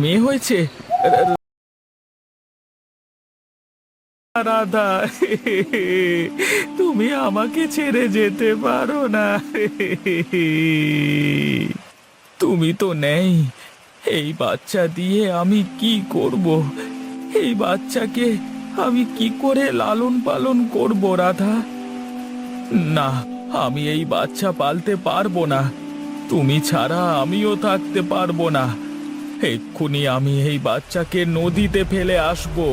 মেয়ে হয়েছে? রাধা, তুমি আমাকে ছেড়ে যেতে পারো না। তুমি তো নেই, এই বাচ্চা দিয়ে আমি কি করব? এই বাচ্চাকে আমি কি করে লালন পালন করব রাধা? না, আমি এই বাচ্চা পালতে পারবো না। তুমি ছাড়া আমিও থাকতে পারবো না। এক্ষুনি আমি এই বাচ্চাকে নদীতে ফেলে আসবো।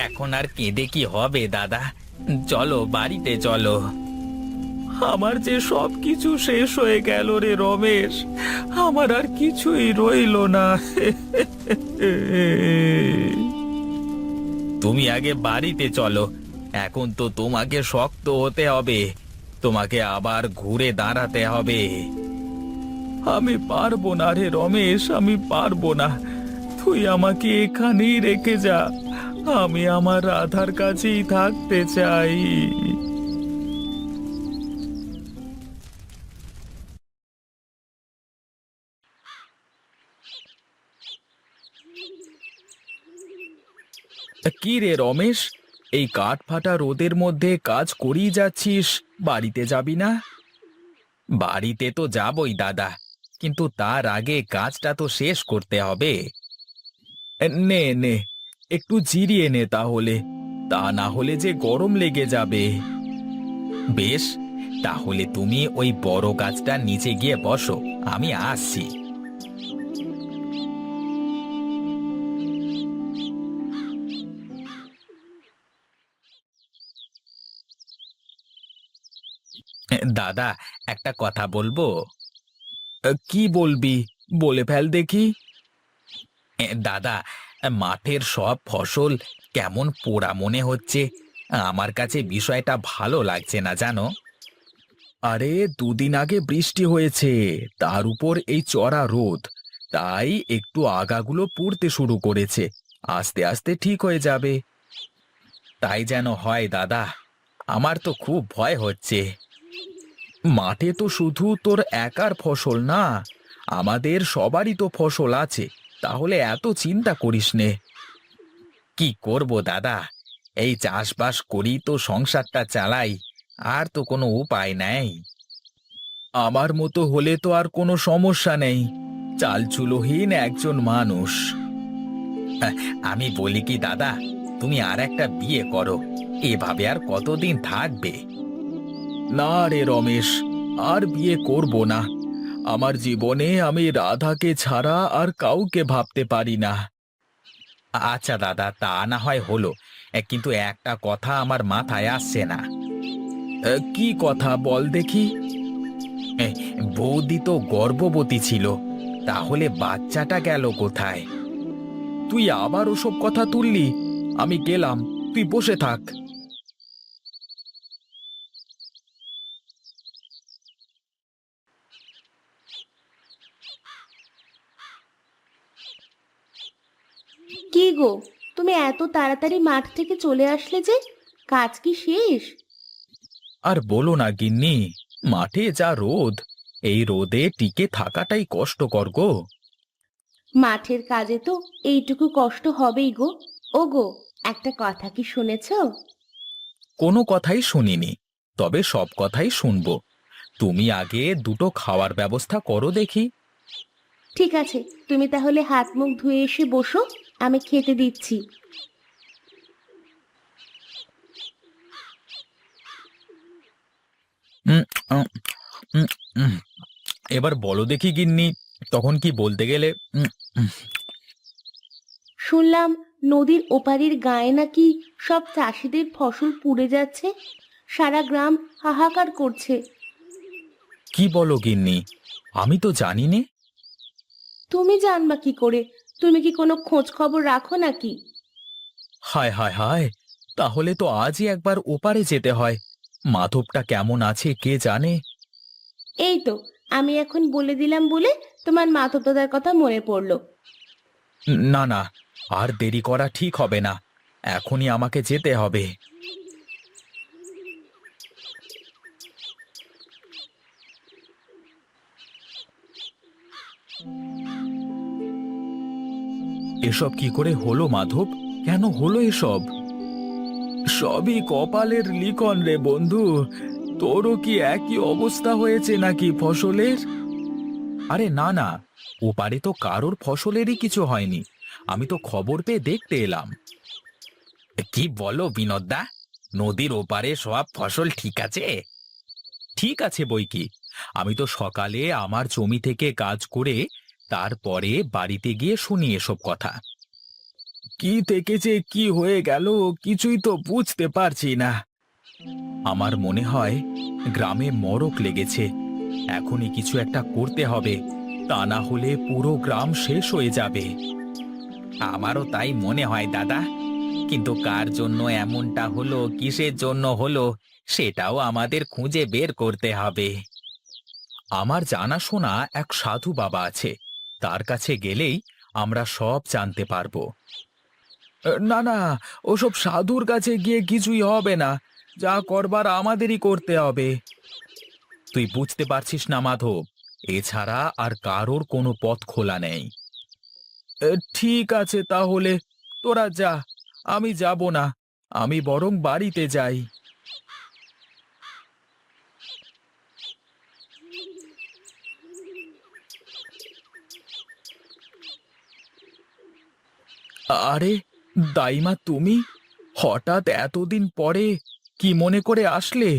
এখন আর কেঁদে কি হবে দাদা? চলো বাড়িতে চলো। আমার যে সব কিছু শেষ হয়ে গেল রে রমেশ, আমার আর কিছুই রইলো না। তুমি আগে বাড়িতে চলো। এখন তো তোমাকে শক্ত হতে হবে, তোমাকে আবার ঘুরে দাঁড়াতে হবে। আমি পারবো না রে রমেশ, আমি পারবো না। তুই আমাকে এখানেই রেখে যা। আমি আমার রাধার কাছেই থাকতে চাই। কি রে রমেশ, এই কাঠ ফাটা রোদের মধ্যে কাজ করেই যাচ্ছিস, বাড়িতে যাবি না? বাড়িতে তো যাবই দাদা, কিন্তু তার আগে কাজটা তো শেষ করতে হবে। নে নে, একটু জিরিয়ে নে তাহলে, তা না হলে যে গরম লেগে যাবে। বেশ, তাহলে তুমি ওই বড় গাছটার নিচে গিয়ে বসো, আমি আসছি। দাদা, একটা কথা বলবো? কি বলবি? বলে ফেল দেখি। দাদা, মাঠের সব ফসল কেমন পোড়া মনে হচ্ছে। আমার কাছে বিষয়টা ভালো লাগছে না জানো। আরে, দুদিন আগে বৃষ্টি হয়েছে, তার উপর এই চড়া রোদ, তাই একটু আগাগুলো পুড়তে শুরু করেছে। আস্তে আস্তে ঠিক হয়ে যাবে। তাই যেন হয় দাদা, আমার তো খুব ভয় হচ্ছে। মাঠে তো শুধু তোর একার ফসল না, আমাদের সবারই তো ফসল আছে, তাহলে এত চিন্তা করিস নে। কি করব দাদা, এই চাষবাস করি তো সংসারটা চালাই, আর তো কোনো উপায় নাই। আমার মতো হলে তো আর কোনো সমস্যা নেই, চালচুলোহীন একজন মানুষ। আহ, আমি বলি কি দাদা, তুমি আর একটা বিয়ে করো, এভাবে আর কতদিন থাকবে? না রে রমেশ, আর বিয়ে করব না। আমার জীবনে আমি রাধাকে ছাড়া আর কাউকে ভাবতে পারি না। আচ্ছা দাদা, তা না হয় হলো, কিন্তু একটা কথা আমার মাথায় আসছে না। কি কথা বল দেখি। এ, বৌদি তো গর্ভবতী ছিল, তাহলে বাচ্চাটা গেল কোথায়? তুই আবার ওসব কথা তুললি? আমি গেলাম, তুই বসে থাক। কি গো, তুমি এত তাড়াতাড়ি মাঠ থেকে চলে আসলে যে? কাজ কি শেষ? আর বলো না গিন্নি, মাঠে যা রোদ, এই রোদে টিকে থাকাটাই কষ্টকর গো। মাঠের কাজে তো এইটুকু কষ্ট হবেই গো। ও গো, একটা কথা কি শুনেছো? কোনো কথাই শুনিনি, তবে সব কথাই শুনবো। তুমি আগে দুটো খাওয়ার ব্যবস্থা করো দেখি। ঠিক আছে, তুমি তাহলে হাত মুখ ধুয়ে এসে বসো, আমি খেতে দিচ্ছি। উম, উম, উম, উম। এবার বলো দেখি গিন্নি, তখন কি বলতে গেলে? উম, উম। শুনলাম নদীর ওপারের গায়ে নাকি সব চাষিদের ফসল পুড়ে যাচ্ছে, সারা গ্রাম হাহাকার করছে। কি বলো গিন্নি? আমি তো জানি নে। তুমি জানবা কি করে? তুমি কি কোনো খোঁজ খবর রাখো নাকি? হায় হায় হায়, তাহলে তো আজই একবার ওপারে যেতে হয়। মাধবটা কেমন আছে কে জানে। এই তো, আমি এখন বলে দিলাম বলে তোমার মাধব দাদার কথা মনে পড়লো। না না, আর দেরি করা ঠিক হবে না, এখনই আমাকে যেতে হবে। এসব কি করে হলো মাধব? কেন হলো এসব? সবই কপালের লিখন রে বন্ধু। তোরও কি একই অবস্থা হয়েছে নাকি ফসলের? আরে না না, ওপারে তো কারোর ফসলেরই কিছু হয়নি, আমি তো খবর পেয়ে দেখতে এলাম। কি বলো বিনোদদা, নদীর ওপারে সব ফসল ঠিক আছে? ঠিক আছে বই কি, আমি তো সকালে আমার জমি থেকে কাজ করে তারপরে বাড়িতে গিয়ে শুনি এসব কথা। কি থেকে যে কি হয়ে গেল কিছুই তো বুঝতে পারছি না। আমার মনে হয় গ্রামে মড়ক লেগেছে, এখনই কিছু একটা করতে হবে, তা না হলে পুরো গ্রাম শেষ হয়ে যাবে। আমারও তাই মনে হয় দাদা, কিন্তু কার জন্য এমনটা হলো, কিসের জন্য হলো, সেটাও আমাদের খুঁজে বের করতে হবে। আমার জানাশোনা এক সাধু বাবা আছে, তার কাছে গেলেই আমরা সব জানতে পারবো। না না, ওসব সাধুর কাছে গিয়ে কিছুই হবে না, যা করবার আমাদেরই করতে হবে। তুই বুঝতে পারছিস না মাধব, এছাড়া আর কারোর কোনো পথ খোলা নেই। ঠিক আছে তাহলে, তোরা যা, আমি যাব না, আমি বরং বাড়িতে যাই। আরে দাইমা, তুমি হঠাৎ এতদিন পরে কি মনে করে আসলে?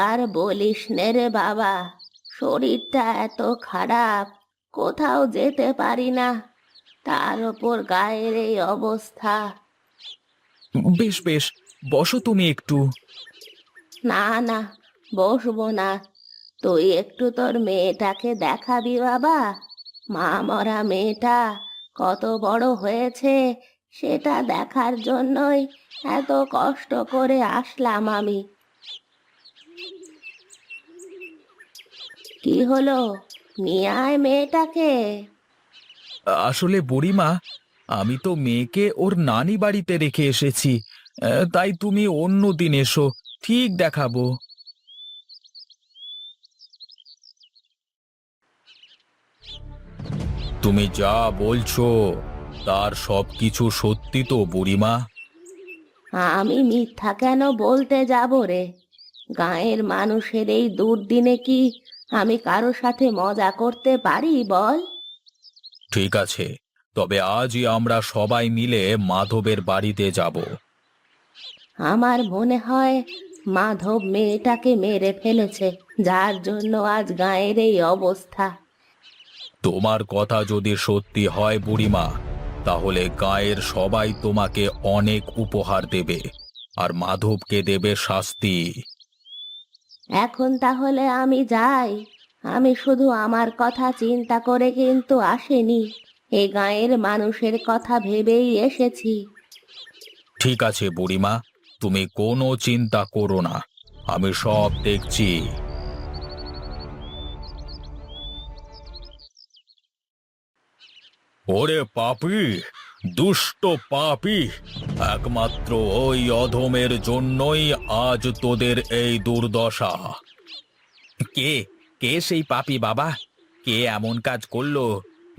আর বলিস নে রে বাবা, শরীরটা এত খারাপ, কোথাও যেতে পারি না, তার ওপর গায়ের এই অবস্থা। বেশ বেশ, বসো তুমি একটু। না না, বসবো না, তুই একটু তোর মেয়েটাকে দেখাবি বাবা। মা মরা মেয়েটা কত বড় হয়েছে সেটা দেখার জন্যই এত কষ্ট করে আসলাম আমি। কি হলো, নিয়ে আয় মেয়েটাকে। আসলে বুড়িমা, আমি তো মেয়েকে ওর নানি বাড়িতে রেখে এসেছি, তাই তুমি অন্য দিন এসো, ঠিক দেখাবো। তুমি যা বলছো তার সব কিছু সত্যি তো বুড়িমা? আমি মিথ্যা কেন বলতে যাব রে? গাঁয়ের মানুষের এই দুর্দিনে কি আমি কারো সাথে মজা করতে পারি বল? ঠিক আছে, তবে আজই আমরা সবাই মিলে মাধবের বাড়িতে যাব। আমার মনে হয় মাধব মেয়েটাকে মেরে ফেলেছে, যার জন্য আজ গাঁয়ের এই অবস্থা। তোমার কথা যদি সত্যি হয় বুড়িমা, তাহলে গায়ের সবাই তোমাকে অনেক উপহার দেবে, আর মাধবকে দেবে শাস্তি। এখন তাহলে আমি যাই। আমি শুধু আমার কথা চিন্তা করে কিন্তু আসেনি, এই গাঁয়ের মানুষের কথা ভেবেই এসেছি। ঠিক আছে বুড়িমা, তুমি কোনো চিন্তা করো না, আমি সব দেখছি। ওরে পাপী, দুষ্ট পাপী, একমাত্র ওই অধমের জন্যই আজ তোদের এই দুর্দশা। কে কে সেই পাপী বাবা? কে এমন কাজ করলো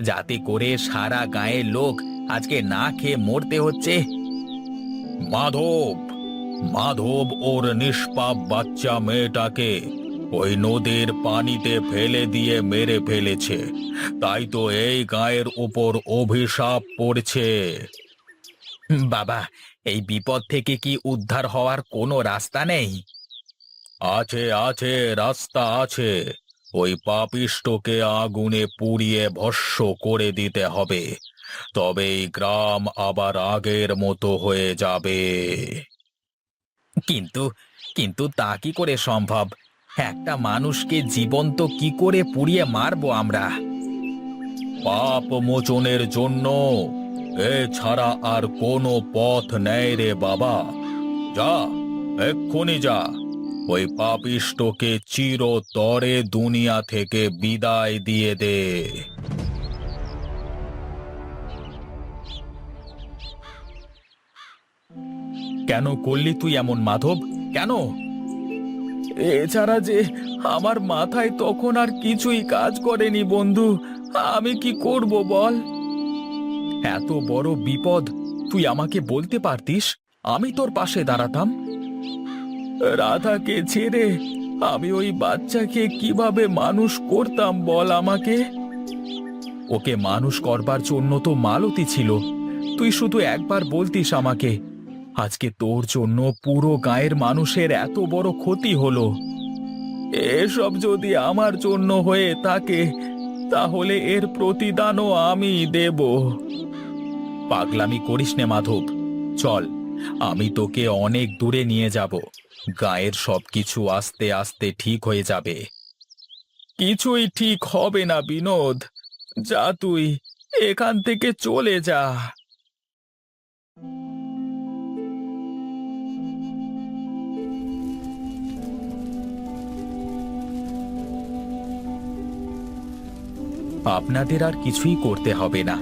যাতে করে সারা গায়ের লোক আজকে না খেয়ে মরতে হচ্ছে? মাধব, মাধব ওর নিষ্পাপ বাচ্চা মেয়েটাকে ওই নদীর পানিতে ফেলে দিয়ে মেরে ফেলেছে, তাই তো এই গায়ের উপর অভিশাপ পড়ছে। বাবা, এই বিপদ থেকে কি উদ্ধার হওয়ার কোনো রাস্তা নেই? আছে আছে, রাস্তা আছে। ওই পাপিষ্ঠকে আগুনে পুড়িয়ে ভস্ম করে দিতে হবে, তবে এই গ্রাম আবার আগের মতো হয়ে যাবে। কিন্তু কিন্তু তা কি করে সম্ভব? একটা মানুষকে জীবন্ত কি করে পুড়িয়ে মারবো আমরা? পাপ মোচনের জন্য এছাড়া আর কোনো পথ নেই রে বাবা। যা, এক্ষুনি যা, ওই পাপিষ্ঠকে চিরতরে দুনিয়া থেকে বিদায় দিয়ে দে। কেন করলি তুই এমন মাধব? কেন? এছাড়া যে আমার মাথায় তখন আর কিছুই কাজ করেনি বন্ধু। আমি কি করব বল? এত বড় বিপদ তুই আমাকে বলতে পারতিস, আমি তোর পাশে দাঁড়াতাম। রাধাকে ছেড়ে আমি ওই বাচ্চাকে কিভাবে মানুষ করতাম বল আমাকে? ওকে মানুষ করবার জন্য তো মালতী ছিল। তুই শুধু একবার বলতিস আমাকে, আজকে তোর জন্য পুরো গাঁয়ের মানুষের এত বড় ক্ষতি হলো। এসব যদি আমার জন্য হয়ে থাকে তাহলে এর প্রতিদানও আমি দেব। পাগলামি করিস নে মাধব, চল আমি তোকে অনেক দূরে নিয়ে যাব। গায়ের সবকিছু আস্তে আস্তে ঠিক হয়ে যাবে। কিছুই ঠিক হবে না বিনোদ, যা তুই এখান থেকে চলে যা। আপনাদের আর কিছুই করতে হবে না।